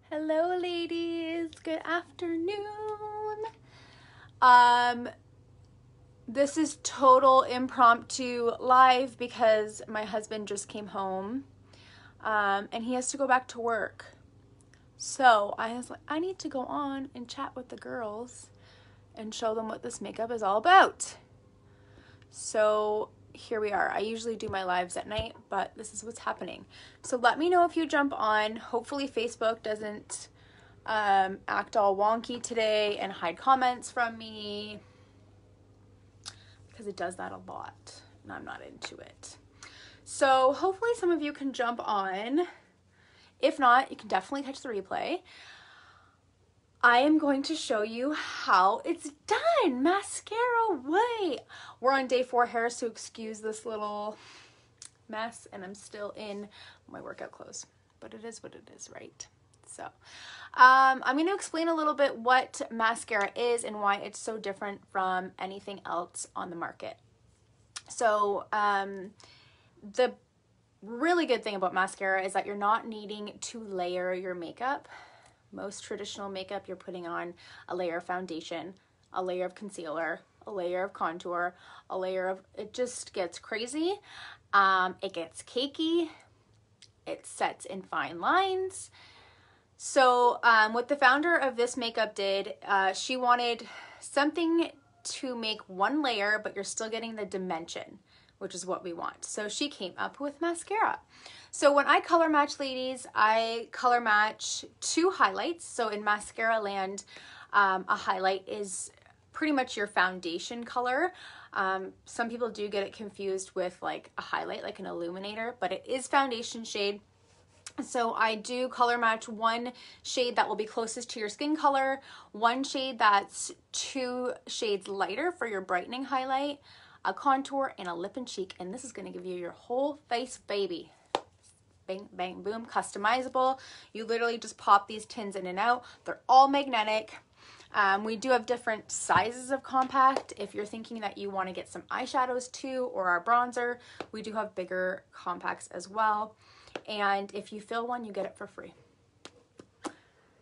Hello ladies, good afternoon. This is total impromptu live because my husband just came home and he has to go back to work. So I was like, I need to go on and chat with the girls and show them what this makeup is all about. So here we are. I usually do my lives at night, but this is what's happening. So let me know if you jump on. Hopefully Facebook doesn't act all wonky today and hide comments from me, because it does that a lot and I'm not into it. So hopefully some of you can jump on. If not, you can definitely catch the replay. I am going to show you how it's done. Mascara way. We're on day 4 hair, so excuse this little mess, and I'm still in my workout clothes, but it is what it is, right? So I'm going to explain a little bit what mascara is and why it's so different from anything else on the market. So the really good thing about mascara is that you're not needing to layer your makeup. Most traditional makeup, you're putting on a layer of foundation, a layer of concealer, a layer of contour, a layer of, it just gets crazy. It gets cakey. It sets in fine lines. So what the founder of this makeup did, she wanted something to make one layer, but you're still getting the dimension, which is what we want. So she came up with mascara. So when I color match, ladies, I color match 2 highlights. So in mascara land, a highlight is pretty much your foundation color. Some people do get it confused with like a highlight, like an illuminator, but it is foundation shade. So I do color match 1 shade that will be closest to your skin color, 1 shade that's 2 shades lighter for your brightening highlight, a contour, and a lip and cheek. And this is going to give you your whole face, baby. Bang, bang, boom, customizable. You literally just pop these tins in and out. They're all magnetic. We do have different sizes of compact. If you're thinking that you want to get some eyeshadows too, or our bronzer, we do have bigger compacts as well. And if you fill one, you get it for free.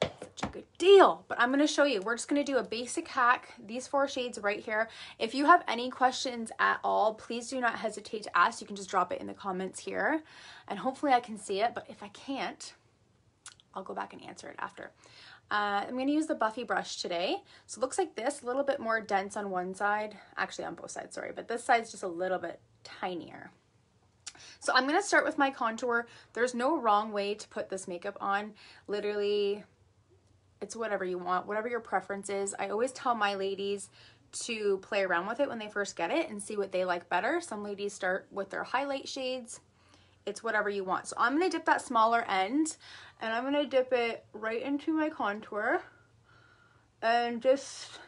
Such a good deal. But I'm going to show you. We're just going to do a basic hack. These 4 shades right here. If you have any questions at all, please do not hesitate to ask. You can just drop it in the comments here. And hopefully I can see it. But if I can't, I'll go back and answer it after. I'm going to use the Buffy brush today. So it looks like this, a little bit more dense on one side. Actually on both sides, sorry. But this side's just a little bit tinier. So I'm going to start with my contour. There's no wrong way to put this makeup on. Literally, it's whatever you want, whatever your preference is. I always tell my ladies to play around with it when they first get it and see what they like better. Some ladies start with their highlight shades. It's whatever you want. So I'm going to dip that smaller end and I'm going to dip it right into my contour and just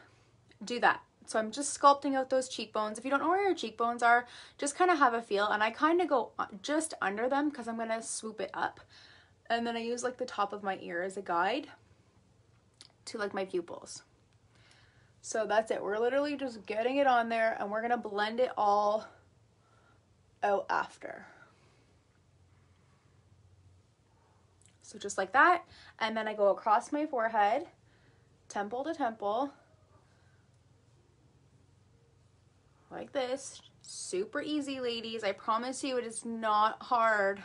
do that. So I'm just sculpting out those cheekbones. If you don't know where your cheekbones are, just kind of have a feel. And I kind of go just under them because I'm going to swoop it up. And then I use like the top of my ear as a guide to like my pupils. So that's it. We're literally just getting it on there and we're going to blend it all out after. So just like that. And then I go across my forehead, temple to temple. Like this. Super easy, ladies. I promise you it is not hard.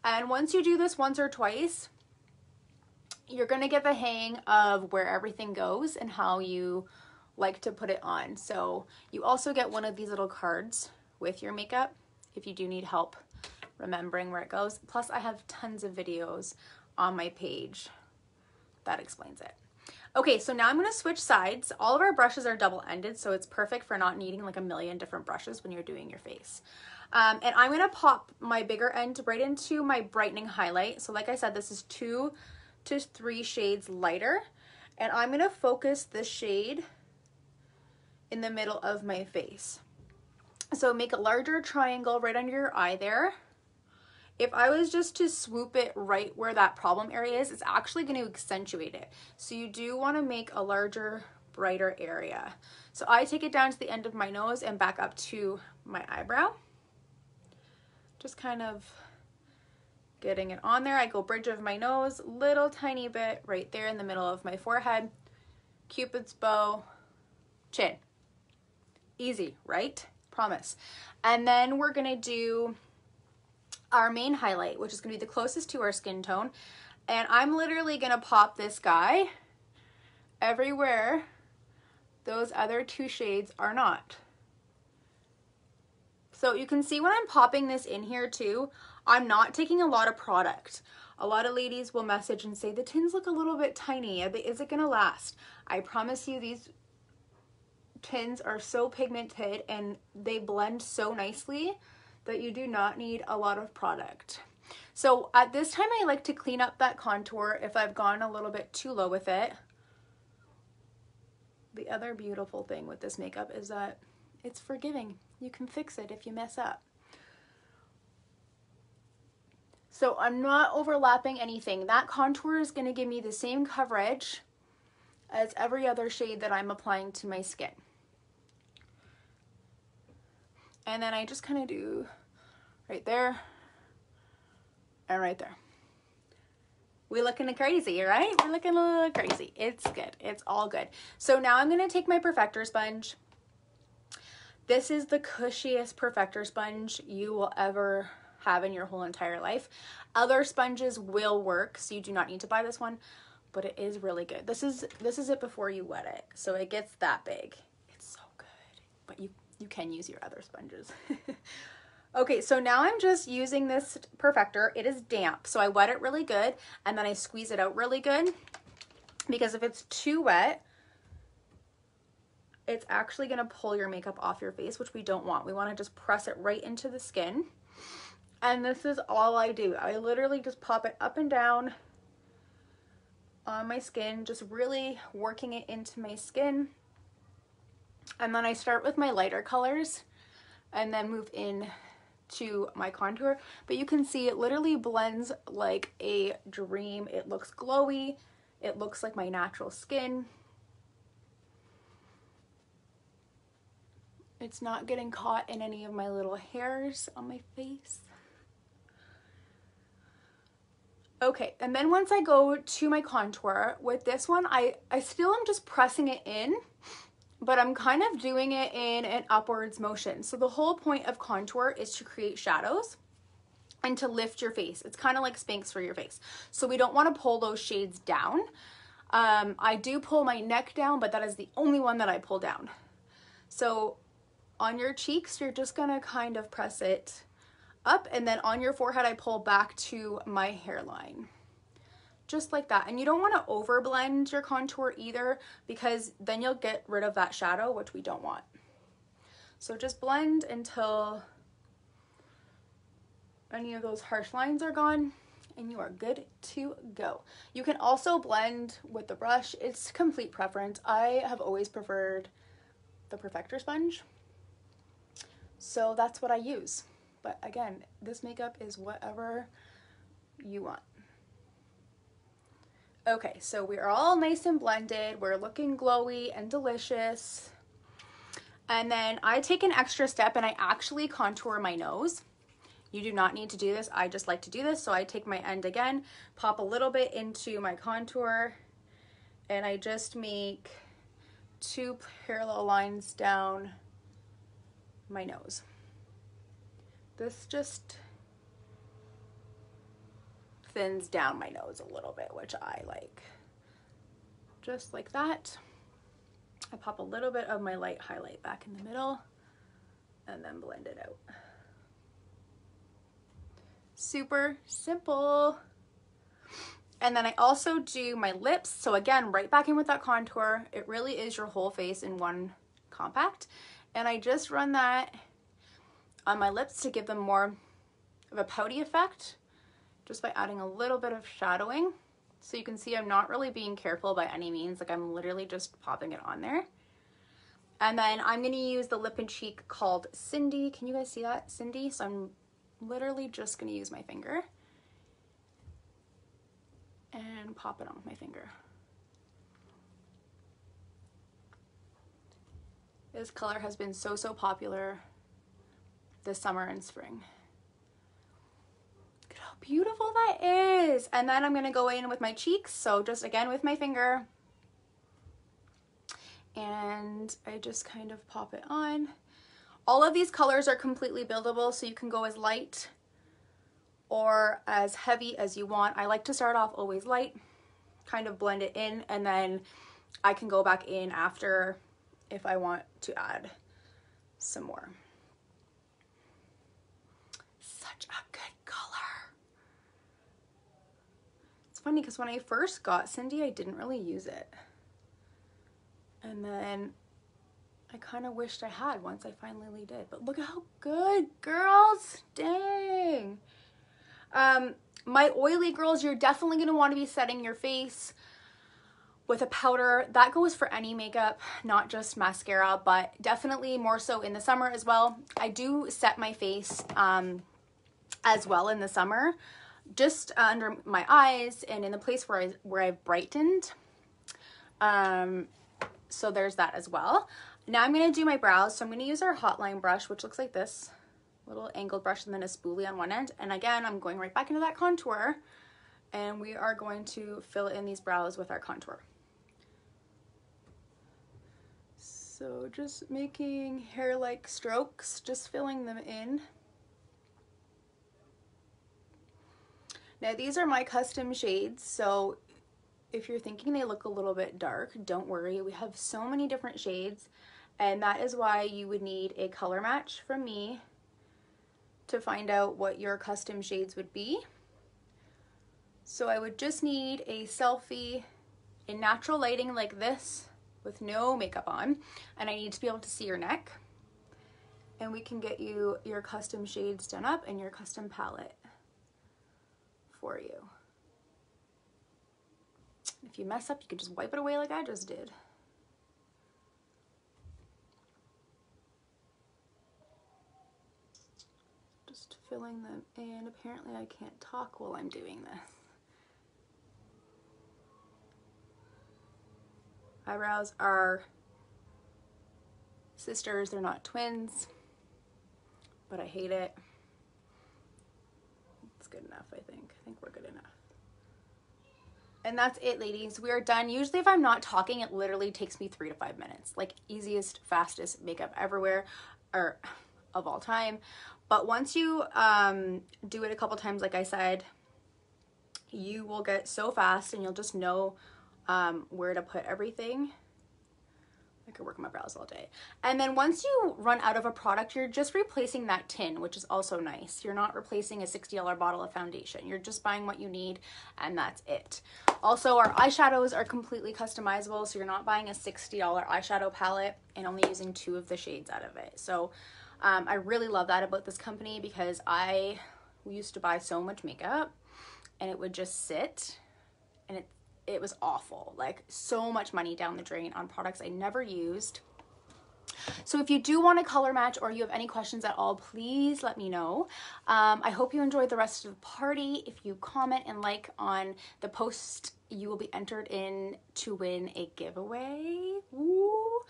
And once you do this once or twice, you're going to get the hang of where everything goes and how you like to put it on. So you also get one of these little cards with your makeup if you do need help remembering where it goes. Plus I have tons of videos on my page that explains it. Okay, so now I'm going to switch sides. All of our brushes are double-ended, so it's perfect for not needing like a million different brushes when you're doing your face. And I'm going to pop my bigger end right into my brightening highlight. So like I said, this is 2 to 3 shades lighter. And I'm going to focus this shade in the middle of my face. So make a larger triangle right under your eye there. If I was just to swoop it right where that problem area is, it's actually going to accentuate it. So you do want to make a larger, brighter area. So I take it down to the end of my nose and back up to my eyebrow. Just kind of getting it on there. I go bridge of my nose, little tiny bit right there in the middle of my forehead, Cupid's bow, chin. Easy, right? Promise. And then we're gonna do our main highlight, which is gonna be the closest to our skin tone. And I'm literally gonna pop this guy everywhere those other two shades are not. So you can see when I'm popping this in here too, I'm not taking a lot of product. A lot of ladies will message and say, the tins look a little bit tiny. Is it gonna last? I promise you these tins are so pigmented and they blend so nicely that you do not need a lot of product. So at this time, I like to clean up that contour if I've gone a little bit too low with it. The other beautiful thing with this makeup is that it's forgiving. You can fix it if you mess up. So I'm not overlapping anything. That contour is going to give me the same coverage as every other shade that I'm applying to my skin. And then I just kind of do right there and right there. We looking crazy, right? We're looking a little crazy. It's good. It's all good. So now I'm going to take my Perfector sponge. This is the cushiest Perfector sponge you will ever have in your whole entire life. Other sponges will work, so you do not need to buy this one, but it is really good. This is it before you wet it, so it gets that big. It's so good, but you can use your other sponges. Okay, so now I'm just using this Perfector. It is damp, so I wet it really good, and then I squeeze it out really good, because if it's too wet, it's actually gonna pull your makeup off your face, which we don't want. We wanna just press it right into the skin. And this is all I do. I literally just pop it up and down on my skin, just really working it into my skin. And then I start with my lighter colors and then move in to my contour. But you can see it literally blends like a dream. It looks glowy. It looks like my natural skin. It's not getting caught in any of my little hairs on my face. Okay, and then once I go to my contour, with this one, I still am just pressing it in, but I'm kind of doing it in an upwards motion. So the whole point of contour is to create shadows and to lift your face. It's kind of like Spanx for your face. So we don't want to pull those shades down. I do pull my neck down, but that is the only one that I pull down. So on your cheeks, you're just gonna kind of press it up, and then on your forehead I pull back to my hairline, just like that. And you don't want to over blend your contour either, because then you'll get rid of that shadow, which we don't want. So just blend until any of those harsh lines are gone and you are good to go. You can also blend with the brush. It's complete preference. I have always preferred the Perfector sponge, so that's what I use. But again, this makeup is whatever you want. Okay, so we're all nice and blended. We're looking glowy and delicious. And then I take an extra step and I actually contour my nose. You do not need to do this. I just like to do this. So I take my end again, pop a little bit into my contour, and I just make 2 parallel lines down my nose. This just thins down my nose a little bit, which I like. Just like that. I pop a little bit of my light highlight back in the middle and then blend it out. Super simple. And then I also do my lips. So again, right back in with that contour. It really is your whole face in one compact. And I just run that on my lips to give them more of a pouty effect, just by adding a little bit of shadowing. So you can see I'm not really being careful by any means, like I'm literally just popping it on there. And then I'm gonna use the lip and cheek called Cindy. Can you guys see that? Cindy. So I'm literally just gonna use my finger and pop it on with my finger. This color has been so popular this summer and spring. Look at how beautiful that is. And then I'm going to go in with my cheeks. So just again with my finger. And I just kind of pop it on. All of these colors are completely buildable, so you can go as light or as heavy as you want. I like to start off always light, kind of blend it in, and then I can go back in after if I want to add some more. Such a good color. It's funny because when I first got Cindy, I didn't really use it. And then I kind of wished I had once I finally did. But look how good, girls. Dang. My oily girls, you're definitely going to want to be setting your face with a powder. That goes for any makeup, not just mascara, but definitely more so in the summer as well. I do set my face as well in the summer, just under my eyes and in the place where I've brightened. So there's that as well. Now I'm going to do my brows. So I'm going to use our Hotline brush, which looks like this. Little angled brush and then a spoolie on one end. And again, I'm going right back into that contour. And we are going to fill in these brows with our contour. So just making hair-like strokes, just filling them in. Now these are my custom shades, so if you're thinking they look a little bit dark, don't worry. We have so many different shades, and that is why you would need a color match from me to find out what your custom shades would be. So I would just need a selfie in natural lighting like this with no makeup on, and I need to be able to see your neck, and we can get you your custom shades done up and your custom palette for you. If you mess up, you could just wipe it away like I just did. Just filling them in. Apparently I can't talk while I'm doing this. Eyebrows are sisters, they're not twins, but I hate it. It's good enough, I think. I think we're good enough. And that's it, ladies. We are done. Usually if I'm not talking, it literally takes me 3 to 5 minutes. Like easiest, fastest makeup everywhere, or of all time. But once you do it a couple times, like I said, you will get so fast and you'll just know where to put everything. I could work on my brows all day. And then once you run out of a product, you're just replacing that tin, which is also nice. You're not replacing a $60 bottle of foundation. You're just buying what you need, and that's it. Also, our eyeshadows are completely customizable, so you're not buying a $60 eyeshadow palette and only using 2 of the shades out of it. So I really love that about this company, because I used to buy so much makeup and it would just sit, and it was awful. Like, so much money down the drain on products I never used. So if you do want a color match or you have any questions at all, please let me know. I hope you enjoyed the rest of the party. If you comment and like on the post, you will be entered in to win a giveaway. Woo!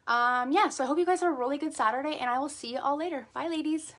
Yeah, so I hope you guys have a really good Saturday, and I will see you all later. Bye, ladies.